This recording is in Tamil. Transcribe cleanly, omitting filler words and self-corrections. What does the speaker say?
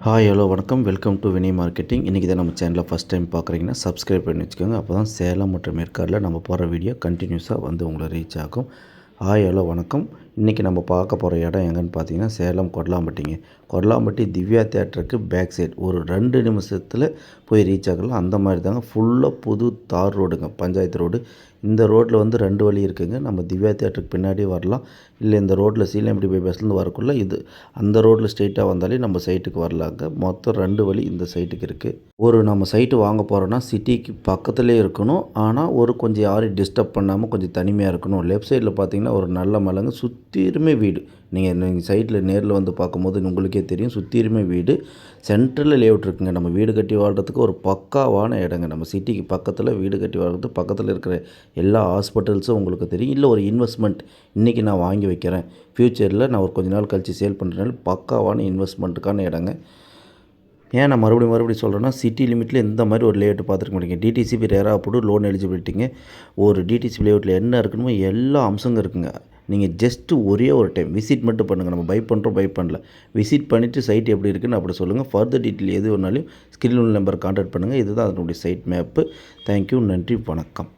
ஹாய் ஹலோ வணக்கம். Welcome to Vinay marketing. இன்றைக்கி தான் நம்ம சேனலில் ஃபஸ்ட் டைம் பார்க்குறீங்கன்னா சப்ஸ்கிரைப் பண்ணி வச்சுக்கோங்க. அப்போ தான் சேலம் மற்றும் ஏற்காடில் நம்ம போகிற வீடியோ கண்டினியூஸாக வந்து உங்களை ரீச் ஆகும். ஹாய் ஹலோ வணக்கம். இன்றைக்கி நம்ம பார்க்க போகிற இடம் எங்கன்னு பார்த்தீங்கன்னா சேலம் கொடலாம்பட்டிங்க. கொடலாம்பட்டி திவ்யா தேட்டருக்கு பேக் சைடு ஒரு 2 நிமிஷத்தில் போய் ரீச் ஆகலாம். அந்த மாதிரி தாங்க ஃபுல்லாக புது தார் ரோடுங்க, பஞ்சாயத்து ரோடு. இந்த ரோட்டில் வந்து 2 வழி இருக்குதுங்க. நம்ம திவ்யா தேட்டருக்கு பின்னாடி வரலாம், இல்லை இந்த ரோட்டில் சீலம்பட்டி பைபாஸ்லேருந்து வரக்குள்ள இது அந்த ரோட்டில் ஸ்ட்ரெயிட்டாக வந்தாலே நம்ம சைட்டுக்கு வரலாங்க. மொத்தம் 2 வழி இந்த சைட்டுக்கு இருக்குது. நம்ம சைட்டு வாங்க போகிறோன்னா சிட்டிக்கு பக்கத்துலேயே இருக்கணும், ஆனால் கொஞ்சம் யாரையும் டிஸ்டர்ப் பண்ணாமல் கொஞ்சம் தனிமையாக இருக்கணும். லெஃப்ட் சைடில் பார்த்தீங்கன்னா ஒரு நல்ல மலைங்க, சுற்றிலுமே வீடு. நீங்கள் சைட்டில் நேரில் வந்து பார்க்கும்போது உங்களுக்கே தெரியும், சுற்றிலுமே வீடு. சென்ட்ரலில் லேஅவுட் இருக்குங்க. நம்ம வீடு கட்டி வாழ்கிறதுக்கு ஒரு பக்காவான இடங்க. நம்ம சிட்டிக்கு பக்கத்தில் வீடு கட்டி வாழ்கிறதுக்கு பக்கத்தில் இருக்கிற எல்லா ஹாஸ்பிட்டல்ஸும் உங்களுக்கு தெரியும். இல்லை ஒரு இன்வெஸ்ட்மெண்ட் இன்றைக்கி நான் வாங்கி வைக்கிறேன், ஃப்யூச்சரில் நான் ஒரு கொஞ்ச நாள் கழித்து சேல் பண்ணுறதுனால பக்காவான இன்வெஸ்ட்மெண்ட்டுக்கான இடங்க. ஏன் நான் மறுபடியும் சொல்கிறேன்னா, சிட்டி லிமிட்டில் இந்த மாதிரி ஒரு லேஅவுட் பார்த்துருக்க மாட்டீங்க. டிடிசிபி ரேராப்புடு லோன் எலிஜிபிலிட்டிங்க. ஒரு டிடிசிபி லேஅவுட்டில் என்ன இருக்கணுமோ எல்லா அம்சங்க இருக்குங்க. நீங்கள் ஜஸ்ட்டு ஒரே ஒரு டைம் விசிட் மட்டும் பண்ணுங்கள். நம்ம பை பண்ணுறோம், பை பண்ணல, விசிட் பண்ணிவிட்டு சைட் எப்படி இருக்குன்னு அப்படி சொல்லுங்கள். ஃபர்தர் டீட்டெயில் எது வேணாலும் ஸ்க்ரீன் நம்பர் கான்டாக்ட் பண்ணுங்கள். இதுதான் அதனுடைய சைட் மேப்பு. தேங்க்யூ, நன்றி, வணக்கம்.